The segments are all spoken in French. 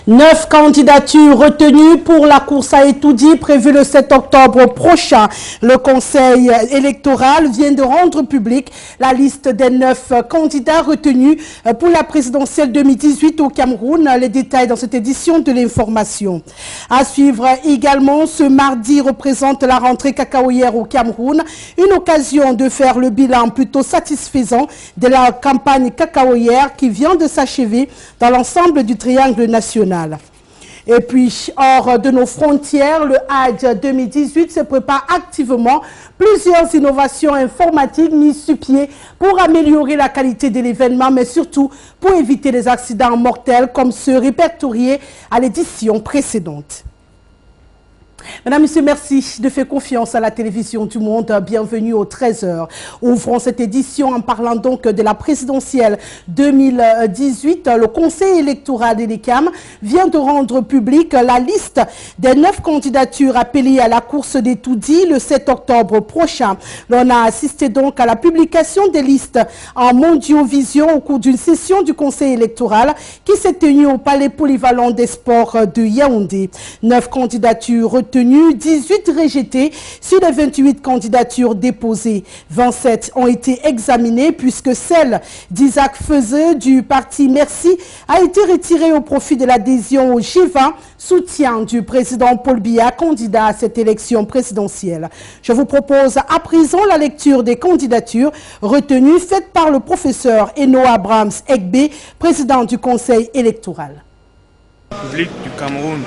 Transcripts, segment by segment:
9 candidatures retenues pour la course à Etoudi prévue le 7 octobre prochain. Le Conseil électoral vient de rendre public la liste des 9 candidats retenus pour la présidentielle 2018 au Cameroun. Les détails dans cette édition de l'information. À suivre également, ce mardi représente la rentrée cacaoyère au Cameroun. Une occasion de faire le bilan plutôt satisfaisant de la campagne cacaoyère qui vient de s'achever dans l'ensemble du triangle national. Et puis, hors de nos frontières, le Hajj 2018 se prépare activement. Plusieurs innovations informatiques mises sur pied pour améliorer la qualité de l'événement, mais surtout pour éviter les accidents mortels comme ceux répertoriés à l'édition précédente. Mesdames, Messieurs, merci de faire confiance à la télévision du monde. Bienvenue au 13h. Ouvrons cette édition en parlant donc de la présidentielle 2018. Le Conseil électoral de l'ECAM vient de rendre publique la liste des 9 candidatures appelées à la course d'Etoudi le 7 octobre prochain. On a assisté donc à la publication des listes en mondiovision au cours d'une session du Conseil électoral qui s'est tenue au Palais polyvalent des sports de Yaoundé. 9 candidatures retenues, 18 rejetées sur les 28 candidatures déposées. 27 ont été examinées puisque celle d'Isaac Feuzeux du parti Merci a été retirée au profit de l'adhésion au G20, soutien du président Paul Biya, candidat à cette élection présidentielle. Je vous propose à présent la lecture des candidatures retenues faites par le professeur Eno Abrams Egbe, président du Conseil électoral. République du Cameroun.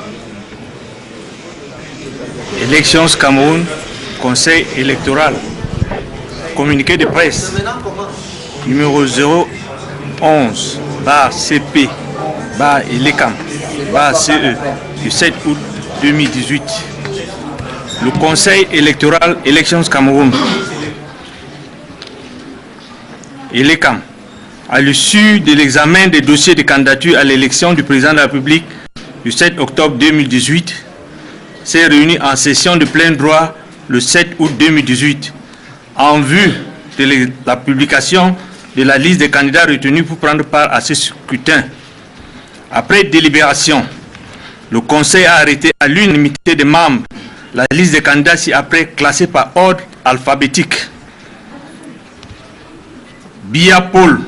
Élections Cameroun, Conseil électoral. Communiqué de presse numéro 011 CP ELECAM CE du 7 août 2018. Le Conseil électoral Élections Cameroun. ELECAM, à l'issue de l'examen des dossiers de candidature à l'élection du président de la République du 7 octobre 2018, s'est réuni en session de plein droit le 7 août 2018 en vue de la publication de la liste des candidats retenus pour prendre part à ce scrutin. Après délibération, le Conseil a arrêté à l'unanimité des membres la liste des candidats ci-après classée par ordre alphabétique. Biya Paul,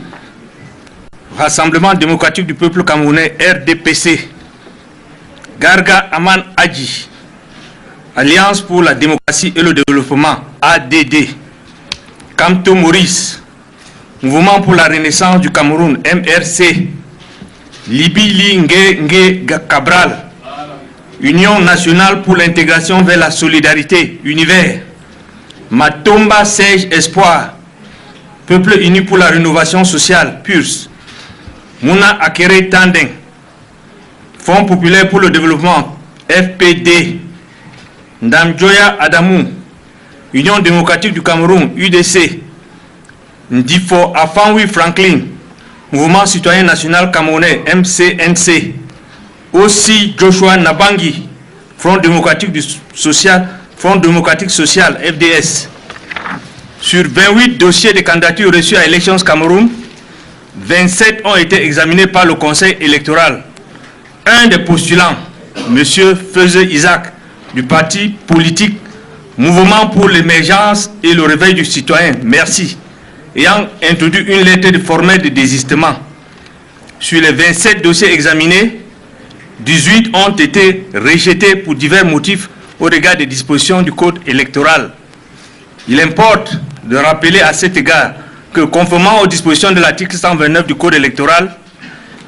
Rassemblement démocratique du peuple camerounais, RDPC. Garga Aman Adji, Alliance pour la démocratie et le développement, ADD. Kamto Maurice, Mouvement pour la renaissance du Cameroun, MRC. Libili Nge Cabral, Union nationale pour l'intégration vers la solidarité, Univers. Matomba Serge Espoir, Peuple uni pour la rénovation sociale, PURS. Mouna Akere Tandeng, Fonds populaire pour le développement, FPD. Ndamjoya Adamou, Union démocratique du Cameroun, UDC. Ndifo Afanwi Franklin, Mouvement citoyen national camerounais, MCNC. Aussi Joshua Nabangi, Front démocratique social, FDS. Sur 28 dossiers de candidature reçus à Élections Cameroun, 27 ont été examinés par le Conseil électoral. Un des postulants, M. Feuzeux Isaac, du parti politique Mouvement pour l'émergence et le réveil du citoyen, Merci, ayant introduit une lettre de formelle de désistement. Sur les 27 dossiers examinés, 18 ont été rejetés pour divers motifs au regard des dispositions du Code électoral. Il importe de rappeler à cet égard que, conformément aux dispositions de l'article 129 du Code électoral,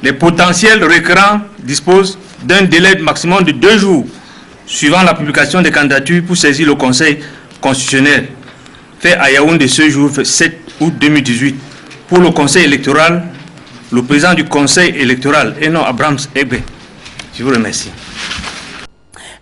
les potentiels requérants disposent d'un délai maximum de 2 jours suivant la publication des candidatures pour saisir le Conseil constitutionnel, fait à Yaoundé ce jour 7 août 2018. Pour le Conseil électoral, le président du Conseil électoral, Eno Abrams Egbe. Je vous remercie.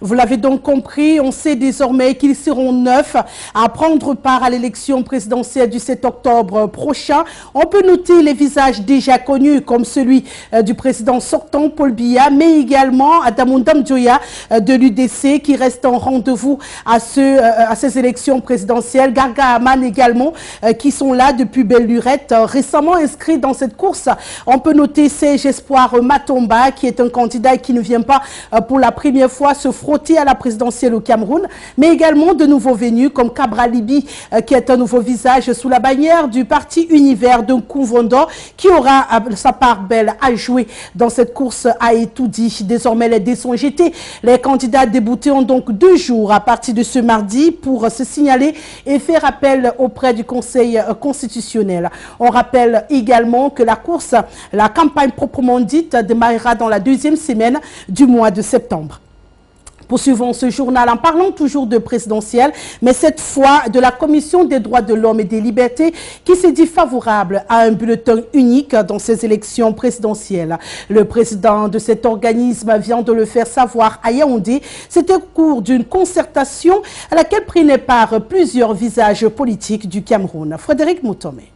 Vous l'avez donc compris, on sait désormais qu'ils seront 9 à prendre part à l'élection présidentielle du 7 octobre prochain. On peut noter les visages déjà connus comme celui du président sortant Paul Biya, mais également Adamou Ndamdioya de l'UDC qui reste en rendez-vous à ces élections présidentielles. Garga Aman également qui sont là depuis belle lurette, récemment inscrits dans cette course. On peut noter Serge Espoir Matomba qui est un candidat et qui ne vient pas pour la première fois se frotter à la présidentielle au Cameroun, mais également de nouveaux venus comme Cabra Libi qui est un nouveau visage sous la bannière du parti Univers de Kouvondo qui aura sa part belle à jouer dans cette course à Etoudi. Désormais les dés sont jetés. Les candidats déboutés ont donc 2 jours à partir de ce mardi pour se signaler et faire appel auprès du Conseil constitutionnel. On rappelle également que la campagne proprement dite démarrera dans la 2e semaine du mois de septembre. Poursuivons ce journal en parlant toujours de présidentielle, mais cette fois de la Commission des droits de l'homme et des libertés qui s'est dit favorable à un bulletin unique dans ces élections présidentielles. Le président de cet organisme vient de le faire savoir à Yaoundé. C'était au cours d'une concertation à laquelle prenaient part plusieurs visages politiques du Cameroun. Frédéric Moutomé.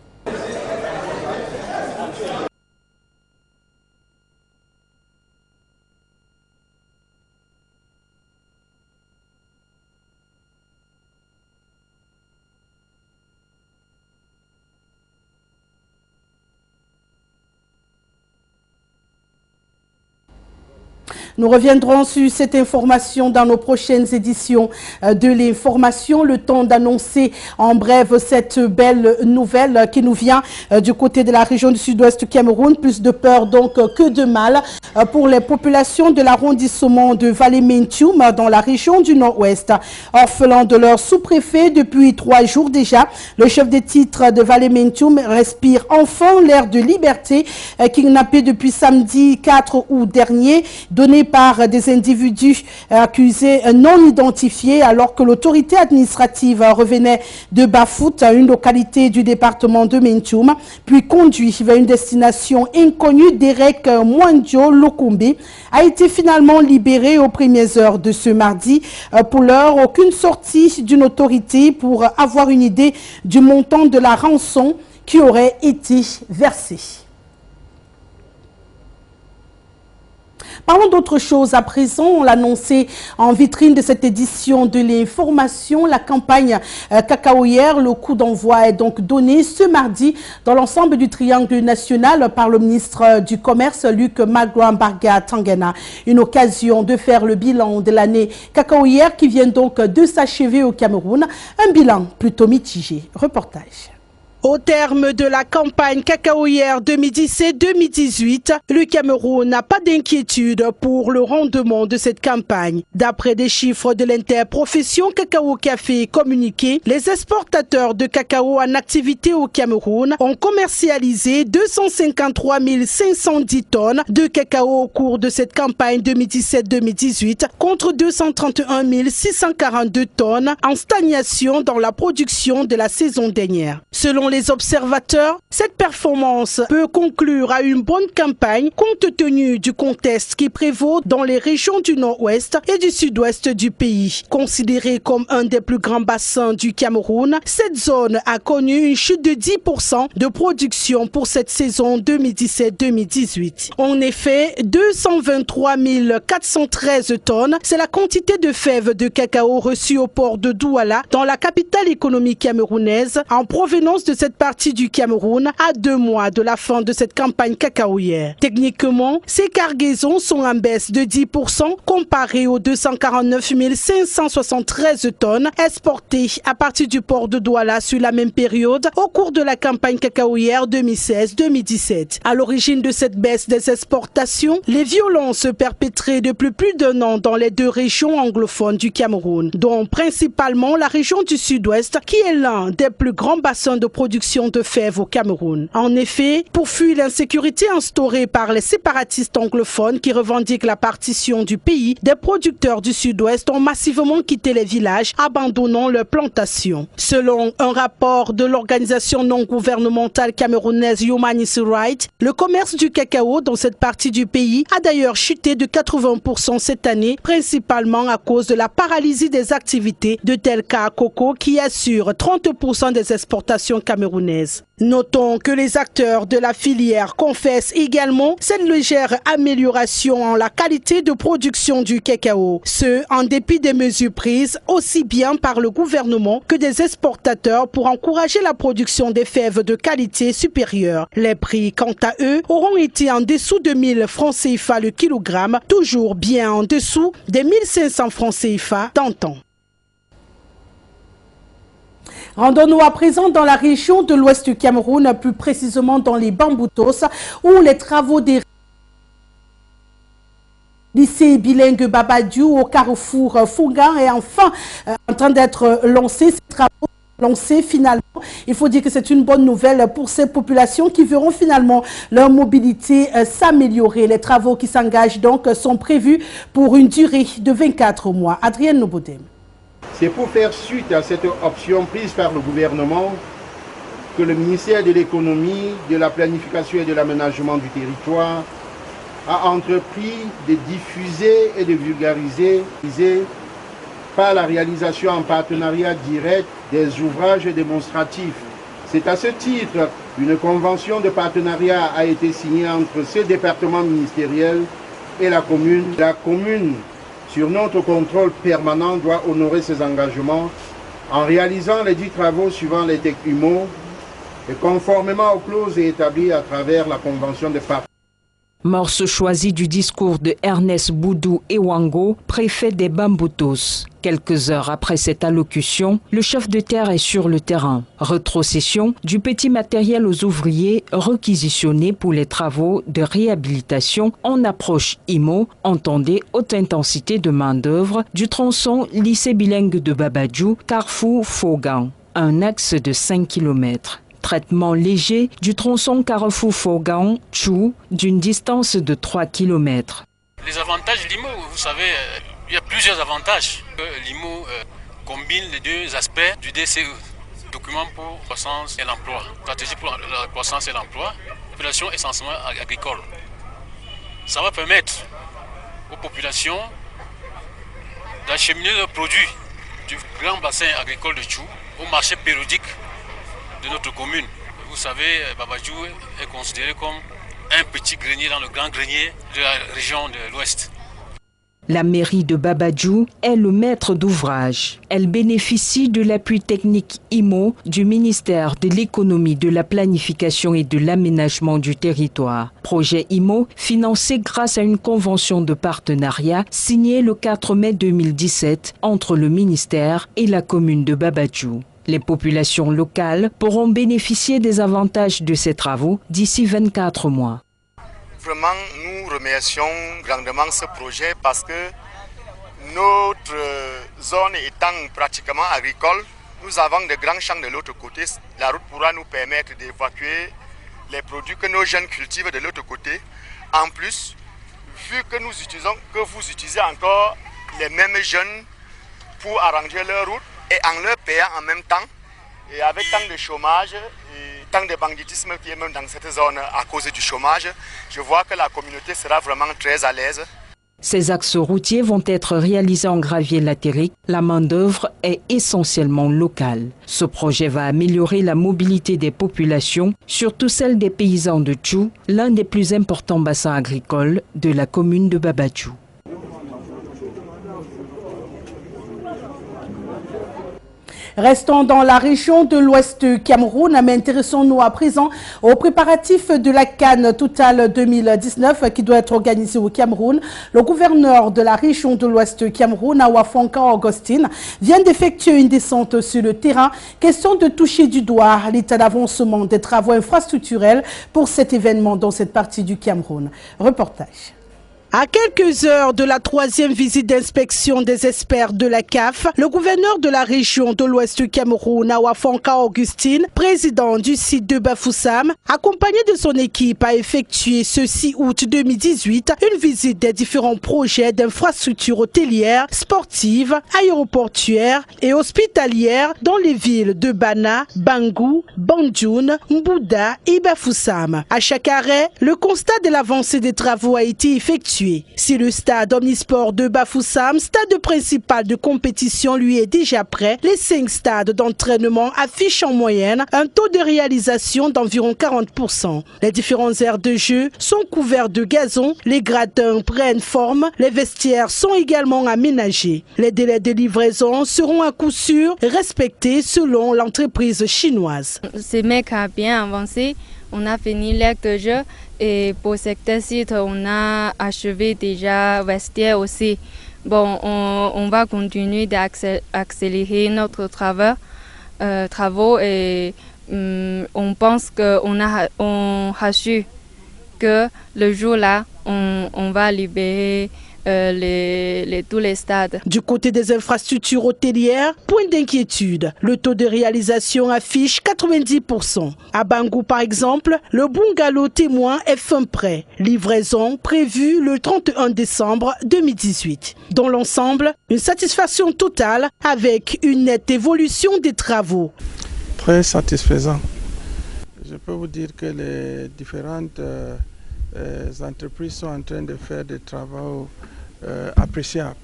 Nous reviendrons sur cette information dans nos prochaines éditions de l'information. Le temps d'annoncer en bref cette belle nouvelle qui nous vient du côté de la région du sud-ouest du Cameroun. Plus de peur donc que de mal pour les populations de l'arrondissement de Valle-Mentioum dans la région du nord-ouest. Orphelin de leur sous-préfet depuis 3 jours déjà, le chef des titres de Valle-Mentioum respire enfin l'air de liberté kidnappé depuis samedi 4 août dernier, donné par des individus accusés non identifiés alors que l'autorité administrative revenait de Bafout, une localité du département de Mentioum, puis conduit vers une destination inconnue. Derek Mwandio Lokombe a été finalement libéré aux premières heures de ce mardi. Pour l'heure, aucune sortie d'une autorité pour avoir une idée du montant de la rançon qui aurait été versée. Parlons d'autre chose à présent. On l'a annoncé en vitrine de cette édition de l'information. La campagne cacaoyère, le coup d'envoi est donc donné ce mardi dans l'ensemble du triangle national par le ministre du Commerce, Luc Magouan-Barga Tangana. Une occasion de faire le bilan de l'année cacaoyère qui vient donc de s'achever au Cameroun. Un bilan plutôt mitigé. Reportage. Au terme de la campagne cacaoyère 2017-2018, le Cameroun n'a pas d'inquiétude pour le rendement de cette campagne. D'après des chiffres de l'interprofession Cacao Café communiqués, les exportateurs de cacao en activité au Cameroun ont commercialisé 253 510 tonnes de cacao au cours de cette campagne 2017-2018 contre 231 642 tonnes en stagnation dans la production de la saison dernière. Selon les observateurs, cette performance peut conclure à une bonne campagne compte tenu du contexte qui prévaut dans les régions du nord-ouest et du sud-ouest du pays. Considérée comme un des plus grands bassins du Cameroun, cette zone a connu une chute de 10% de production pour cette saison 2017-2018. En effet, 223 413 tonnes, c'est la quantité de fèves de cacao reçues au port de Douala, dans la capitale économique camerounaise, en provenance de cette partie du Cameroun à 2 mois de la fin de cette campagne cacaoyère. Techniquement, ces cargaisons sont en baisse de 10% comparé aux 249 573 tonnes exportées à partir du port de Douala sur la même période au cours de la campagne cacaoyère 2016-2017. À l'origine de cette baisse des exportations, les violences perpétrées depuis plus d'1 an dans les 2 régions anglophones du Cameroun, dont principalement la région du sud-ouest qui est l'un des plus grands bassins de production production de fèves au Cameroun. En effet, pour fuir l'insécurité instaurée par les séparatistes anglophones qui revendiquent la partition du pays, des producteurs du sud-ouest ont massivement quitté les villages, abandonnant leurs plantations. Selon un rapport de l'organisation non gouvernementale camerounaise Human Rights, le commerce du cacao dans cette partie du pays a d'ailleurs chuté de 80% cette année, principalement à cause de la paralysie des activités de Delca Coco qui assure 30% des exportations camerounaises. Notons que les acteurs de la filière confessent également cette légère amélioration en la qualité de production du cacao, ce en dépit des mesures prises aussi bien par le gouvernement que des exportateurs pour encourager la production des fèves de qualité supérieure. Les prix, quant à eux, auront été en dessous de 1000 francs CFA le kilogramme, toujours bien en dessous des 1500 francs CFA d'antan. Rendons-nous à présent dans la région de l'ouest du Cameroun, plus précisément dans les Bamboutos, où les travaux des lycée bilingue Babadiou au carrefour Fougan est enfin en train d'être lancé. Ces travaux lancés finalement. Il faut dire que c'est une bonne nouvelle pour ces populations qui verront finalement leur mobilité s'améliorer. Les travaux qui s'engagent donc sont prévus pour une durée de 24 mois. Adrienne Nobodem. C'est pour faire suite à cette option prise par le gouvernement que le ministère de l'économie, de la planification et de l'aménagement du territoire a entrepris de diffuser et de vulgariser par la réalisation en partenariat direct des ouvrages démonstratifs. C'est à ce titre qu'une convention de partenariat a été signée entre ce département ministériel et la commune. La commune, sur notre contrôle permanent, doit honorer ses engagements en réalisant les 10 travaux suivant les TEC-UMO et conformément aux clauses établies à travers la convention de partenariat. Morceau choisi du discours de Ernest Boudou Ewango, préfet des Bamboutos. Quelques heures après cette allocution, le chef de terre est sur le terrain. Rétrocession du petit matériel aux ouvriers réquisitionnés pour les travaux de réhabilitation en approche IMO, entendez haute intensité de main-d'œuvre du tronçon lycée bilingue de Babadiou, Carrefour Fougan, un axe de 5 km. Traitement léger du tronçon Carrefour-Fougan-Tchou d'une distance de 3 km. Les avantages de l'IMO, vous savez, il y a plusieurs avantages. L'IMO combine les deux aspects du DCE, document pour la croissance et l'emploi, stratégie pour la croissance et l'emploi, population essentiellement agricole. Ça va permettre aux populations d'acheminer leurs produits du grand bassin agricole de Tchou au marché périodique de notre commune. Vous savez, Babadiou est considéré comme un petit grenier dans le grand grenier de la région de l'Ouest. La mairie de Babadiou est le maître d'ouvrage. Elle bénéficie de l'appui technique IMO du ministère de l'économie, de la planification et de l'aménagement du territoire. Projet IMO financé grâce à une convention de partenariat signée le 4 mai 2017 entre le ministère et la commune de Babadiou. Les populations locales pourront bénéficier des avantages de ces travaux d'ici 24 mois. Vraiment, nous remercions grandement ce projet parce que notre zone étant pratiquement agricole, nous avons de grands champs de l'autre côté. La route pourra nous permettre d'évacuer les produits que nos jeunes cultivent de l'autre côté. En plus, vu que vous utilisez encore les mêmes jeunes pour arranger leur route, et en leur payant en même temps, et avec tant de chômage, et tant de banditisme qui est même dans cette zone à cause du chômage, je vois que la communauté sera vraiment très à l'aise. Ces axes routiers vont être réalisés en gravier latérique. La main-d'œuvre est essentiellement locale. Ce projet va améliorer la mobilité des populations, surtout celle des paysans de Tchou, l'un des plus importants bassins agricoles de la commune de Babadiou. Restons dans la région de l'ouest du Cameroun, mais intéressons-nous à présent aux préparatifs de la CAN Total 2019 qui doit être organisée au Cameroun. Le gouverneur de la région de l'ouest du Cameroun, Awafonka Augustine, vient d'effectuer une descente sur le terrain. Question de toucher du doigt l'état d'avancement des travaux infrastructurels pour cet événement dans cette partie du Cameroun. Reportage. À quelques heures de la troisième visite d'inspection des experts de la CAF, le gouverneur de la région de l'Ouest du Cameroun, Awafonka Augustine, président du site de Bafoussam, accompagné de son équipe, a effectué ce 6 août 2018 une visite des différents projets d'infrastructures hôtelières, sportives, aéroportuaires et hospitalières dans les villes de Bana, Bangou, Bandjoun, Mbouda et Bafoussam. À chaque arrêt, le constat de l'avancée des travaux a été effectué. Si le stade omnisport de Bafoussam, stade principal de compétition, lui est déjà prêt, les 5 stades d'entraînement affichent en moyenne un taux de réalisation d'environ 40%. Les différentes aires de jeu sont couverts de gazon, les gradins prennent forme, les vestiaires sont également aménagés. Les délais de livraison seront à coup sûr respectés selon l'entreprise chinoise. Ce mec a bien avancé. On a fini l'aire de jeu et pour certains sites, on a achevé déjà vestiaire aussi. Bon, on va continuer d'accélérer notre travaux et on pense qu'on a su que le jour-là, on va libérer tous les stades. Du côté des infrastructures hôtelières, point d'inquiétude. Le taux de réalisation affiche 90%. À Bangou, par exemple, le bungalow témoin est fin prêt. Livraison prévue le 31 décembre 2018. Dans l'ensemble, une satisfaction totale avec une nette évolution des travaux. Très satisfaisant. Je peux vous dire que les différentes entreprises sont en train de faire des travaux appréciables.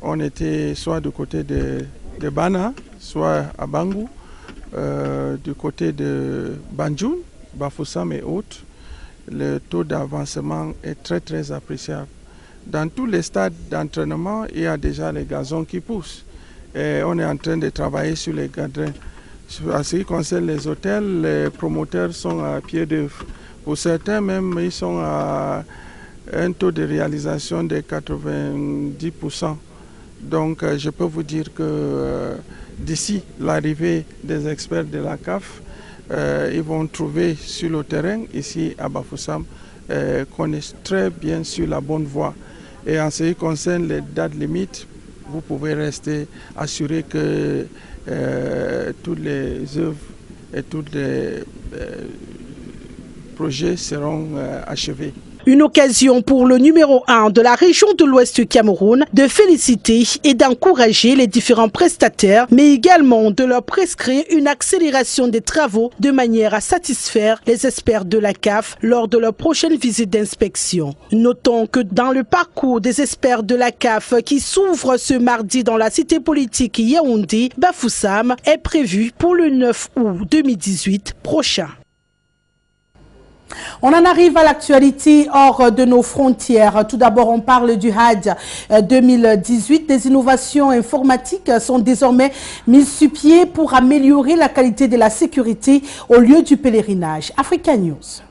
On était soit du côté de Bana, soit à Bangou, du côté de Bandjoun, Bafoussam et autres. Le taux d'avancement est très appréciable. Dans tous les stades d'entraînement, il y a déjà les gazons qui poussent. Et on est en train de travailler sur les gadrins. En ce qui concerne les hôtels, les promoteurs sont à pied d'œuvre. Pour certains même, ils sont à un taux de réalisation de 90%. Donc je peux vous dire que d'ici l'arrivée des experts de la CAF, ils vont trouver sur le terrain, ici à Bafoussam, qu'on est très bien sur la bonne voie. Et en ce qui concerne les dates limites, vous pouvez rester assuré que toutes les œuvres et tous les projets seront achevés. Une occasion pour le numéro 1 de la région de l'Ouest du Cameroun de féliciter et d'encourager les différents prestataires, mais également de leur prescrire une accélération des travaux de manière à satisfaire les experts de la CAF lors de leur prochaine visite d'inspection. Notons que dans le parcours des experts de la CAF qui s'ouvre ce mardi dans la cité politique Yaoundé, Bafoussam est prévu pour le 9 août 2018 prochain. On en arrive à l'actualité hors de nos frontières. Tout d'abord, on parle du Hajj 2018. Des innovations informatiques sont désormais mises sur pied pour améliorer la qualité de la sécurité au lieu du pèlerinage. Africa News.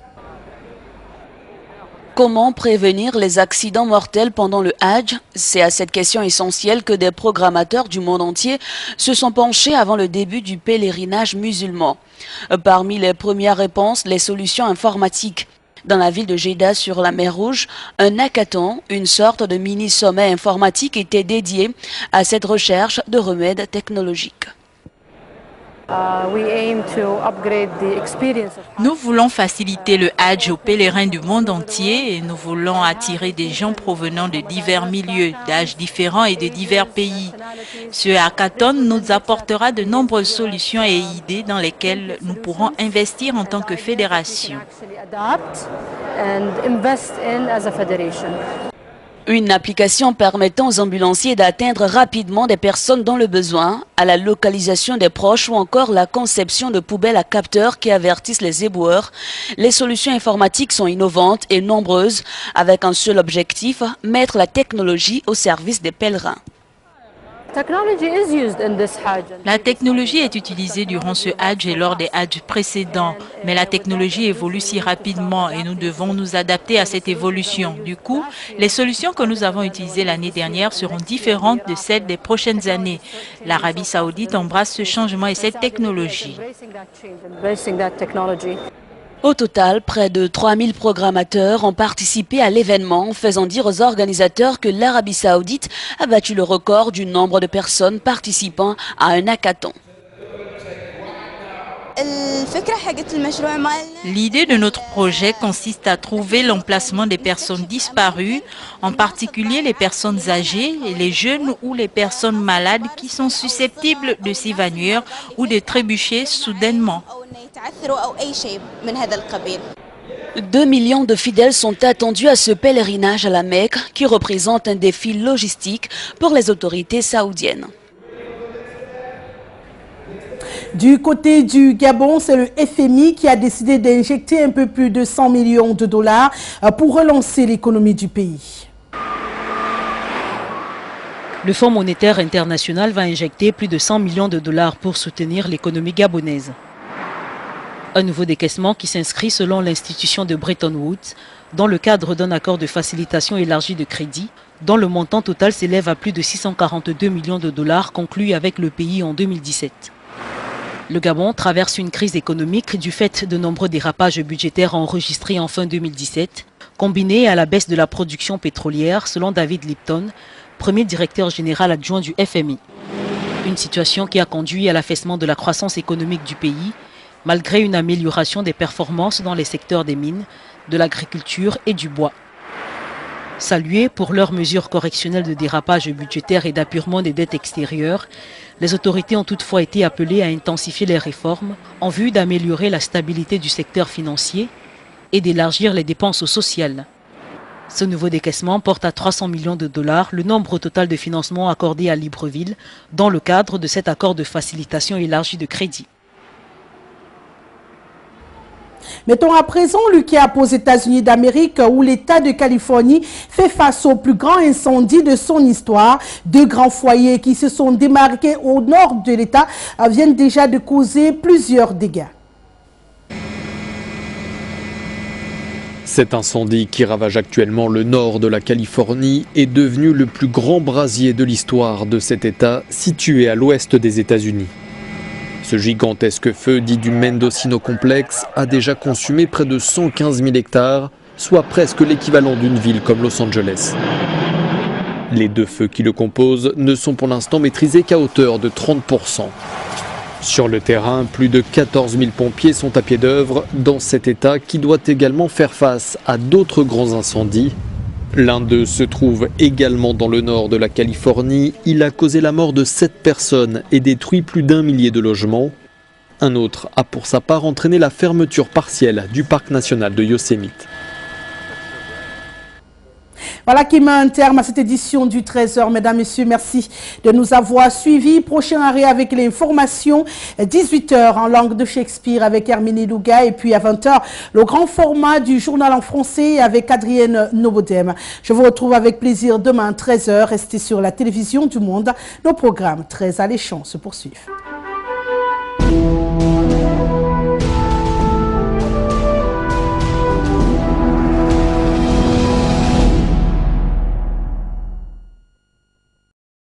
Comment prévenir les accidents mortels pendant le Hajj? C'est à cette question essentielle que des programmateurs du monde entier se sont penchés avant le début du pèlerinage musulman. Parmi les premières réponses, les solutions informatiques. Dans la ville de Jeddah sur la mer Rouge, un hackathon, une sorte de mini-sommet informatique, était dédié à cette recherche de remèdes technologiques. Nous voulons faciliter le Hajj aux pèlerins du monde entier et nous voulons attirer des gens provenant de divers milieux, d'âges différents et de divers pays. Ce hackathon nous apportera de nombreuses solutions et idées dans lesquelles nous pourrons investir en tant que fédération. Une application permettant aux ambulanciers d'atteindre rapidement des personnes dans le besoin, à la localisation des proches ou encore la conception de poubelles à capteurs qui avertissent les éboueurs. Les solutions informatiques sont innovantes et nombreuses avec un seul objectif, mettre la technologie au service des pèlerins. La technologie est utilisée durant ce Hajj et lors des Hajj précédents, mais la technologie évolue si rapidement et nous devons nous adapter à cette évolution. Du coup, les solutions que nous avons utilisées l'année dernière seront différentes de celles des prochaines années. L'Arabie Saoudite embrasse ce changement et cette technologie. Au total, près de 3000 programmateurs ont participé à l'événement, faisant dire aux organisateurs que l'Arabie Saoudite a battu le record du nombre de personnes participant à un hackathon. L'idée de notre projet consiste à trouver l'emplacement des personnes disparues, en particulier les personnes âgées, les jeunes ou les personnes malades qui sont susceptibles de s'évanouir ou de trébucher soudainement. 2 millions de fidèles sont attendus à ce pèlerinage à la Mecque qui représente un défi logistique pour les autorités saoudiennes. Du côté du Gabon, c'est le FMI qui a décidé d'injecter un peu plus de 100 millions de dollars pour relancer l'économie du pays. Le Fonds monétaire international va injecter plus de 100 millions de dollars pour soutenir l'économie gabonaise. Un nouveau décaissement qui s'inscrit selon l'institution de Bretton Woods dans le cadre d'un accord de facilitation élargi de crédit dont le montant total s'élève à plus de 642 millions de dollars conclus avec le pays en 2017. Le Gabon traverse une crise économique du fait de nombreux dérapages budgétaires enregistrés en fin 2017, combinés à la baisse de la production pétrolière, selon David Lipton, premier directeur général adjoint du FMI. Une situation qui a conduit à l'affaissement de la croissance économique du pays, malgré une amélioration des performances dans les secteurs des mines, de l'agriculture et du bois. Salués pour leurs mesures correctionnelles de dérapage budgétaire et d'apurement des dettes extérieures, les autorités ont toutefois été appelées à intensifier les réformes en vue d'améliorer la stabilité du secteur financier et d'élargir les dépenses sociales. Ce nouveau décaissement porte à 300 millions de dollars le nombre total de financements accordés à Libreville dans le cadre de cet accord de facilitation élargie de crédit. Mettons à présent le cap aux États-Unis d'Amérique où l'État de Californie fait face au plus grand incendie de son histoire. 2 grands foyers qui se sont démarqués au nord de l'État viennent déjà de causer plusieurs dégâts. Cet incendie qui ravage actuellement le nord de la Californie est devenu le plus grand brasier de l'histoire de cet État situé à l'ouest des États-Unis. Ce gigantesque feu dit du Mendocino Complex a déjà consumé près de 115 000 hectares, soit presque l'équivalent d'une ville comme Los Angeles. Les 2 feux qui le composent ne sont pour l'instant maîtrisés qu'à hauteur de 30%. Sur le terrain, plus de 14 000 pompiers sont à pied d'œuvre dans cet État qui doit également faire face à d'autres grands incendies. L'un d'eux se trouve également dans le nord de la Californie. Il a causé la mort de 7 personnes et détruit plus d'1 millier de logements. Un autre a pour sa part entraîné la fermeture partielle du parc national de Yosemite. Voilà qui met un terme à cette édition du 13h. Mesdames, Messieurs, merci de nous avoir suivis. Prochain arrêt avec l'information, 18h en langue de Shakespeare avec Herminie Louga. Et puis à 20h, le grand format du journal en français avec Adrienne Nobodem. Je vous retrouve avec plaisir demain 13h. Restez sur la télévision du Monde. Nos programmes très alléchants se poursuivent.